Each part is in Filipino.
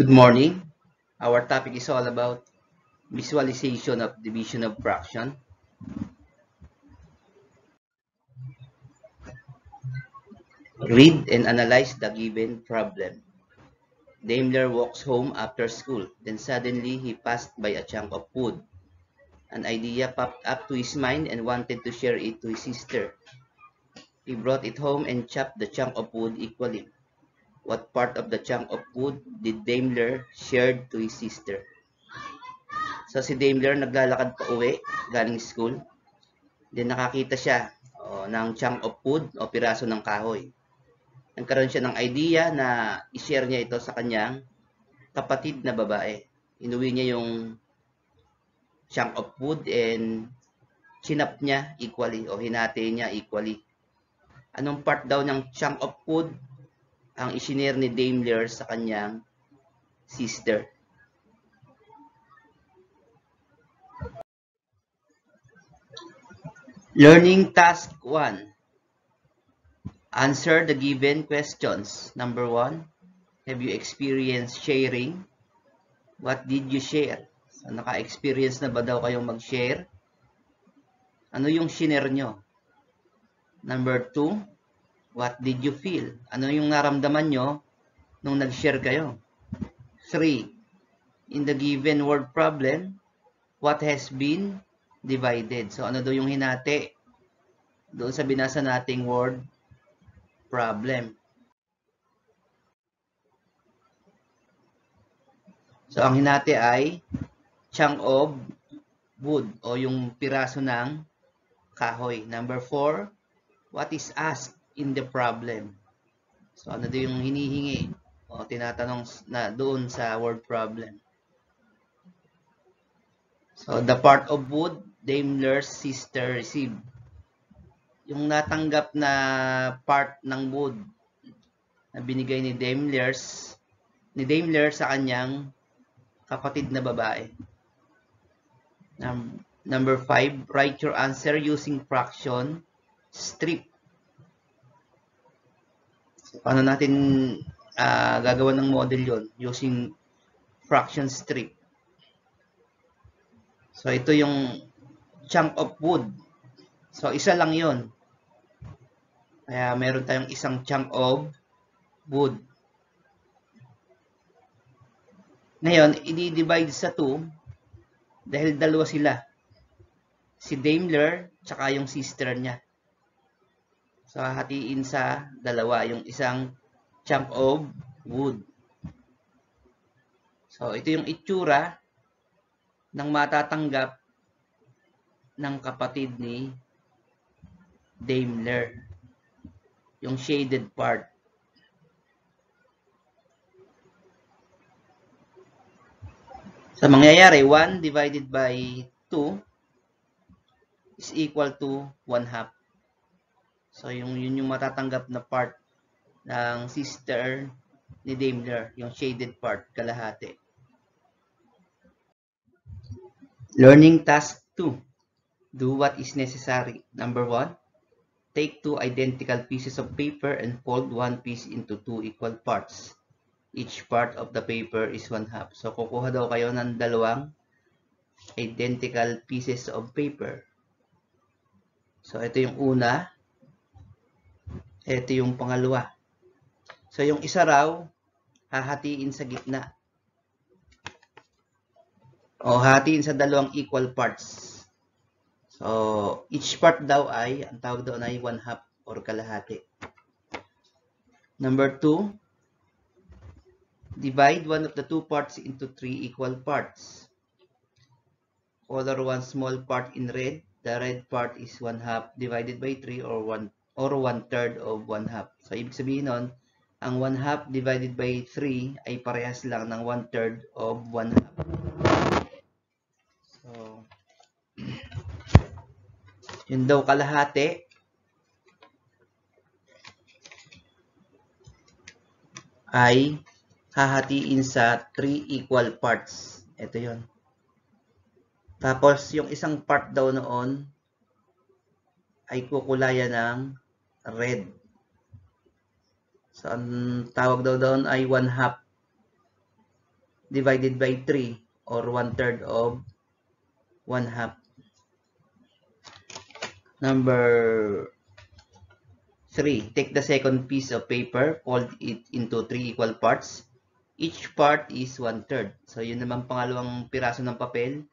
Good morning. Our topic is all about visualization of division of fraction. Read and analyze the given problem. Daimler walks home after school. Then suddenly he passed by a chunk of wood. An idea popped up to his mind and wanted to share it to his sister. He brought it home and chopped the chunk of wood equally. What part of the chunk of wood did Daimler share to his sister? So si Daimler naglalakad pa uwi galing school. Then nakakita siya ng chunk of wood o piraso ng kahoy. Nagkaroon siya ng idea na i-share niya ito sa kanyang kapatid na babae. Inuwi niya yung chunk of wood and chinap niya equally o hinati niya equally. Anong part daw ng chunk of wood ang isinare ni Daimler sa kanyang sister? Learning Task 1. Answer the given questions. Number 1, have you experienced sharing? What did you share? So, naka-experience na ba daw kayong mag-share? Ano yung shinare nyo? Number 2, what did you feel? Ano yung naramdaman nyo nung nag-share kayo? 3, in the given word problem, what has been divided? So, ano daw yung hinati doon sa binasa nating word problem? So, ang hinati ay chunk of wood o yung piraso ng kahoy. Number 4, what is asked in the problem? So, ano daw yung hinihingi o tinatanong na doon sa word problem? So, the part of wood Daimler's sister received. Yung natanggap na part ng wood na binigay ni Daimler sa kanyang kapatid na babae. Number 5, write your answer using fraction strip. So, paano natin gagawa ng model yon? Using fraction strip. So, ito yung chunk of wood. So, isa lang yon. Kaya meron tayong isang chunk of wood. Ngayon, i-divide sa 2 dahil dalawa sila. Si Daimler tsaka yung sister niya. So, hatiin sa dalawa yung isang chunk of wood. So, ito yung itsura ng matatanggap ng kapatid ni Daimler. Yung shaded part. So, mangyayari, 1 divided by 2 is equal to 1/2. So, yun yung matatanggap na part ng sister ni Daimler, yung shaded part, kalahati. Learning Task 2. Do what is necessary. Number 1, take 2 identical pieces of paper and fold one piece into 2 equal parts. Each part of the paper is 1/2. So, kukuha daw kayo ng dalawang identical pieces of paper. So, ito yung una. Ito yung pangalawa. So, yung isa raw, hahatiin sa gitna. O, hahatiin sa dalawang equal parts. So, each part daw ay, ang tawag doon ay 1/2 or kalahati. Number 2, divide one of the 2 parts into 3 equal parts. Color one small part in red. The red part is 1/2 divided by 3 or 1/3 of 1/2. So, ibig sabihin nun, ang 1/2 divided by 3 ay parehas lang ng 1/3 of 1/2. So, yun daw kalahati ay hahatiin sa 3 equal parts. Ito yun. Tapos, yung isang part daw noon ay kukulayan ng red. So, ang tawag daw doon ay 1/2 divided by 3 or 1/3 of 1/2. Number 3, take the second piece of paper, fold it into 3 equal parts. Each part is 1/3. So, yun naman pangalawang piraso ng papel,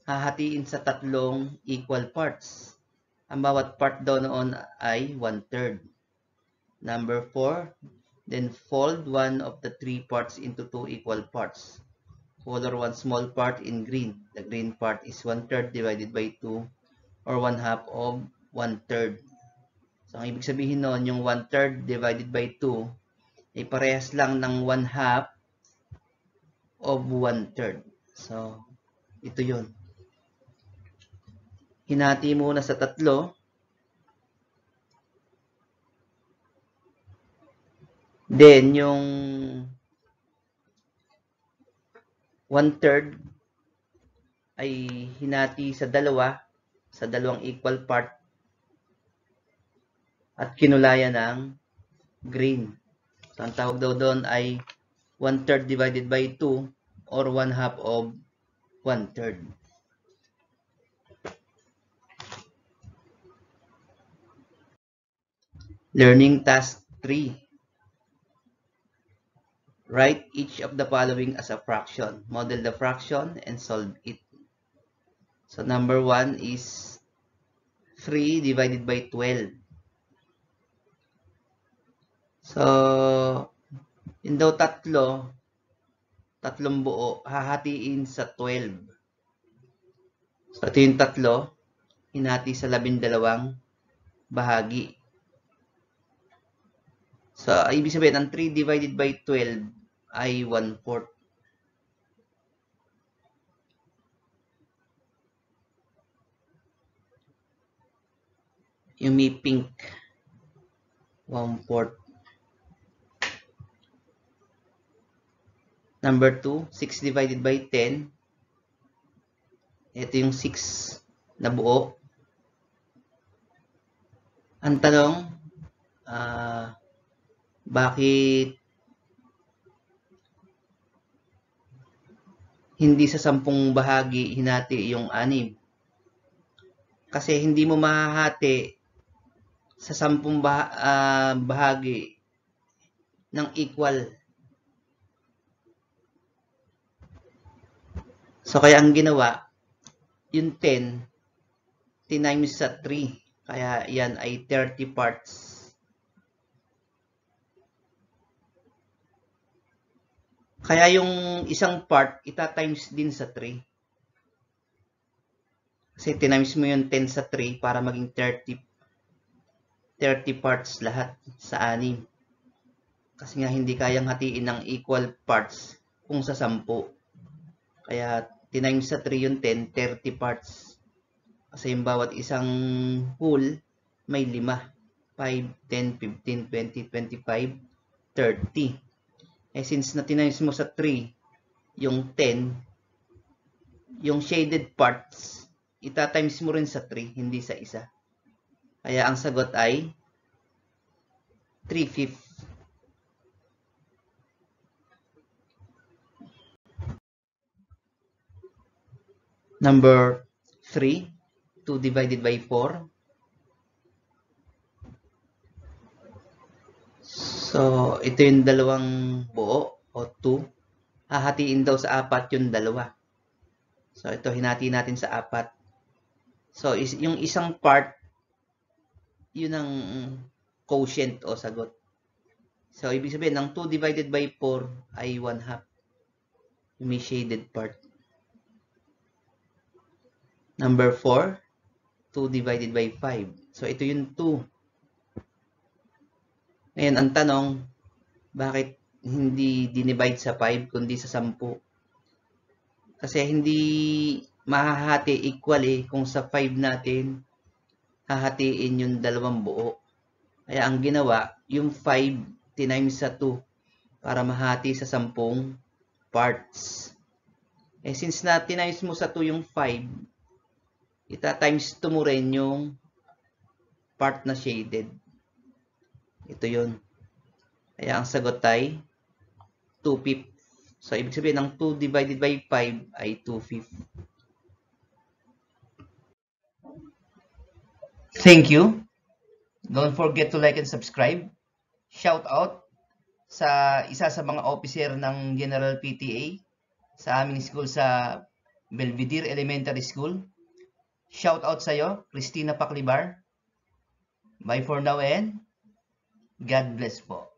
hahatiin sa 3 equal parts. Ang bawat part daw noon ay 1/3. Number 4, then fold one of the 3 parts into 2 equal parts. Color one small part in green. The green part is 1/3 divided by 2 or 1/2 of 1/3. So, ang ibig sabihin noon, yung 1/3 divided by 2 ay parehas lang ng 1/2 of 1/3. So, ito yun. Hinati muna sa 3. Then, yung 1/3 ay hinati sa 2, sa 2 equal part at kinulayan ng green. So, ang tawag daw doon ay 1/3 divided by 2 or 1/2 of 1/3. Learning task 3. Write each of the following as a fraction. Model the fraction and solve it. So, number 1 is 3 divided by 12. So, yun daw tatlong buo, hahatiin sa 12. So, ito yung 3, hinati sa 12 bahagi. So, ibig sabihin, ang 3 divided by 12 ay 1/4. Yung may pink, 1/4. Number 2, 6 divided by 10. Ito yung 6 na buo. Ang tanong, bakit hindi sa 10 bahagi hinati yung 6? Kasi hindi mo mahahati sa 10 bahagi ng equal. So, kaya ang ginawa, yung 10, tinimes sa 3. Kaya yan ay 30 parts. Kaya yung isang part, ita-times din sa 3. Kasi tinimes mo yung 10 sa 3 para maging 30 parts lahat sa 6. Kasi nga hindi kayang hatiin ng equal parts kung sa 10. Kaya tinimes sa 3 yung 10, 30 parts. Kasi yung bawat isang whole may 5. 5, 10, 15, 20, 25, 30. Since na tinimes mo sa 3 yung 10, yung shaded parts, ita-times mo rin sa 3, hindi sa isa. Kaya ang sagot ay 3/5. Number 3, 2 divided by 4. So, ito yung 2 buo o 2. Hahatiin daw sa 4 yung 2. So, ito hinati natin sa 4. So, yung isang part, yun ang quotient o sagot. So, ibig sabihin, ng 2 divided by 4 ay 1/2. May shaded part. Number 4, 2 divided by 5. So, ito yung 2. Ngayon, ang tanong, bakit hindi dinivide sa 5 kundi sa 10? Kasi hindi mahahati equal kung sa 5 natin hahatiin yung 2 buo. Kaya ang ginawa, yung 5 tinimes sa 2 para mahati sa 10 parts. Since na tinimes mo sa 2 yung 5, ita-times 2 mo rin yung part na shaded. Ito yun. Kaya ang sagot ay 2/5. So, ibig sabihin, ng 2 divided by 5 ay 2/5. Thank you. Don't forget to like and subscribe. Shout out sa isa sa mga officer ng General PTA sa aming school sa Belvedere Elementary School. Shout out sa iyo, Christina Paclibar. Bye for now and God bless po.